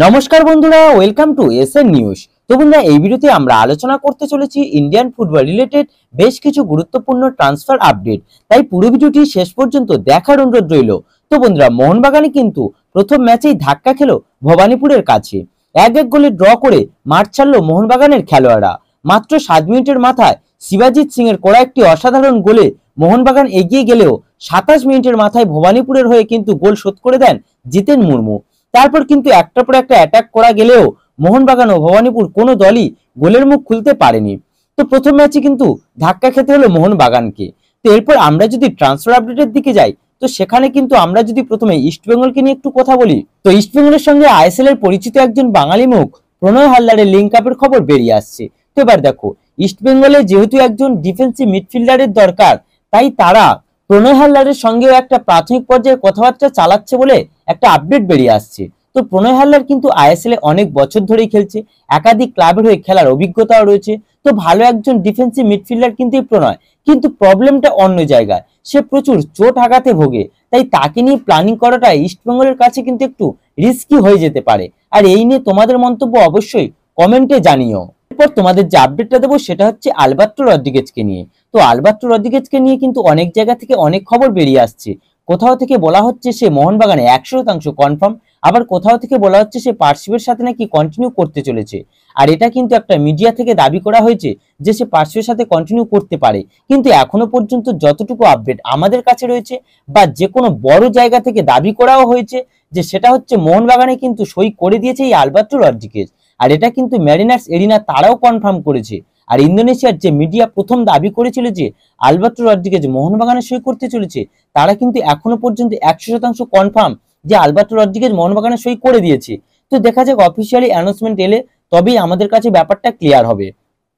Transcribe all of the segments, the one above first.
নমস্কার বন্ধুরা, welcome to SN news. তো বন্ধুরা, এই ভিডিওতে আমরা আলোচনা করতে চলেছি ইন্ডিয়ান ফুটবল রিলেটেড বেশ কিছু গুরুত্বপূর্ণ ট্রান্সফার আপডেট। তাই পুরো ভিডিওটি শেষ পর্যন্ত দেখার অনুরোধ রইল। তো বন্ধুরা, মোহনবাগানে কিন্তু প্রথম ম্যাচেই ধাক্কা খেলো ভবানীপুরের কাছে। 1-1 গোলে ড্র করে মাঠ ছাড়লো মোহনবাগানের খেলোয়াড়রা। মাত্র 7 মিনিটের মাথায় শিবাজিৎ সিং এর করা একটি অসাধারণ গোলে মোহনবাগান এগিয়ে গেলেও 27 মিনিটের মাথায় ভবানীপুরের হয়ে কিন্তু গোল শোধ করে দেন জিতেন মুর্মু। তারপর কিন্তু একটার পর একটা অ্যাটাক করা গেলেও মোহনবাগান ও ভবানীপুর কোনো দলই গোলের মুখ খুলতে পারেনি। তো প্রথম ম্যাচে কিন্তু ধাক্কা খেতে হলো মোহনবাগানকে। তো এরপর আমরা যদি ট্রান্সফার আপডেটের দিকে যাই, তো সেখানে কিন্তু আমরা যদি প্রথমে ইস্টবেঙ্গলকে নিয়ে একটু কথা বলি, তো ইস্টবেঙ্গলের সঙ্গে আইএসএল এর পরিচিত একজন বাঙালি মুখ প্রণয় হালদারের লিঙ্ক আপের খবর বেরিয়ে আসছে। তো এবার দেখো, ইস্টবেঙ্গলে যেহেতু একজন ডিফেন্সিভ মিডফিল্ডারের দরকার, তাই তারা প্রণয় হালদারের সঙ্গেও একটা প্রাথমিক পর্যায়ে কথাবার্তা চালাচ্ছে বলে একটা আপডেট বেরিয়ে আসছে। তো প্রণয় হালদার কিন্তু আইএসএল এ অনেক বছর ধরেই খেলছে, একাধিক ক্লাবের হয়ে খেলার অভিজ্ঞতাও রয়েছে। তো ভালো একজন ডিফেন্সিভ মিডফিল্ডার কিন্তু প্রণয়, কিন্তু প্রবলেমটা অন্য জায়গায়। সে প্রচুর চোট আঘাতে ভোগে, তাই তাকে নিয়ে প্ল্যানিং করাটা ইস্টবেঙ্গলের কাছে কিন্তু একটু রিস্কি হয়ে যেতে পারে। আর এই নিয়ে তোমাদের মন্তব্য অবশ্যই কমেন্টে জানিও। এরপর তোমাদের যে আপডেটটা দেবো সেটা হচ্ছে আলবার্টো রদ্রিগেজকে নিয়ে। তো আলবার্টো রদ্রিগেজকে নিয়ে কিন্তু অনেক জায়গা থেকে অনেক খবর বেরিয়ে আসছে। কোথাও থেকে বলা হচ্ছে সে মোহনবাগানে 100% কনফার্ম, আবার কোথাও থেকে বলা হচ্ছে সে পার্সিভের সাথে নাকি কন্টিনিউ করতে চলেছে। আর এটা কিন্তু একটা মিডিয়া থেকে দাবি করা হয়েছে যে সে পার্সিভের সাথে কন্টিনিউ করতে পারে। কিন্তু এখনো পর্যন্ত যতটুকু আপডেট আমাদের কাছে রয়েছে বা যে কোনো বড় জায়গা থেকে দাবি করাও হয়েছে, যে সেটা হচ্ছে মোহনবাগানে কিন্তু সই করে দিয়েছে এই আলবার্টো রদ্রিগেজ। আর এটা কিন্তু ম্যারিনার্স এরিনা তারাও কনফার্ম করেছে। আর ইন্দোনেশিয়ার যে মিডিয়া প্রথম দাবি করেছিল যে আলবার্টো রদ্রিগেজ মোহনবাগানে সই করতে চলেছে, তারা কিন্তু এখনো পর্যন্ত 100% কনফার্ম যে আলবার্টো রদ্রিগেজ মোহনবাগানে সই করে দিয়েছে। তো দেখা যাক অফিসিয়ালি অ্যানাউন্সমেন্ট এলে তবেই আমাদের কাছে ব্যাপারটা ক্লিয়ার হবে।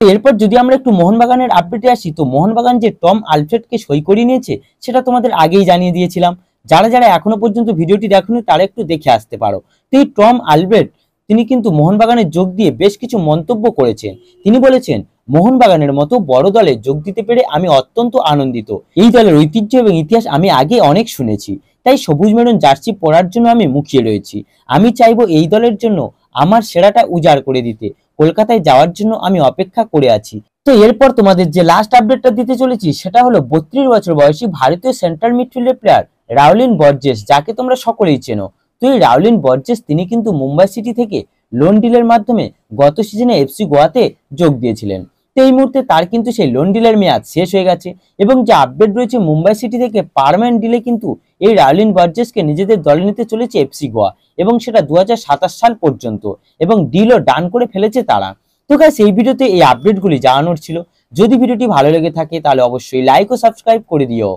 এরপর যদি আমরা একটু মোহনবাগানের আপডেটে আসি, তো মোহনবাগান যে টম আলফ্রেডকে সই করিয়ে নিয়েছে সেটা তোমাদের আগেই জানিয়ে দিয়েছিলাম। যারা যারা এখনো পর্যন্ত ভিডিওটি দেখেনি তারা একটু দেখে আসতে পারো। তো এই টম আলফ্রেড তিনি কিন্তু মোহনবাগানে যোগ দিয়ে বেশ কিছু মন্তব্য করেছেন। তিনি বলেছেন, মোহনবাগানের মতো বড় দলে যোগ দিতে পেরে আমি অত্যন্ত আনন্দিত। এই দলের ঐতিহ্য এবং ইতিহাস আমি আগে অনেক শুনেছি, তাই সবুজ মেরুন জার্সি পরার জন্য আমি মুখিয়ে রয়েছি। আমি চাইবো এই দলের জন্য আমার সেরাটা উজাড় করে দিতে। কলকাতায় যাওয়ার জন্য আমি অপেক্ষা করে আছি। তো এরপর তোমাদের যে লাস্ট আপডেটটা দিতে চলেছি সেটা হলো 32 বছর বয়সী ভারতীয় সেন্ট্রাল মিডফিল্ডের প্লেয়ার রাউলিন বর্জেস, যাকে তোমরা সকলেই চেনো। তো এই রাউলিন বর্জেস তিনি কিন্তু মুম্বাই সিটি থেকে লোন ডিলের মাধ্যমে গত সিজনে এফসি গোয়াতে যোগ দিয়েছিলেন। তো এই মুহূর্তে তার কিন্তু সেই লোন ডিলের মেয়াদ শেষ হয়ে গেছে এবং যে আপডেট রয়েছে মুম্বাই সিটি থেকে পার্মানেন্ট ডিলে কিন্তু এই রাউলিন বর্জেসকে নিজেদের দলে নিতে চলেছে এফসি গোয়া, এবং সেটা 2027 সাল পর্যন্ত, এবং ডিলও ডান করে ফেলেছে তারা। তো গাইস, এই ভিডিওতে এই আপডেটগুলি জানানোর ছিল। যদি ভিডিওটি ভালো লেগে থাকে তাহলে অবশ্যই লাইক ও সাবস্ক্রাইব করে দিও।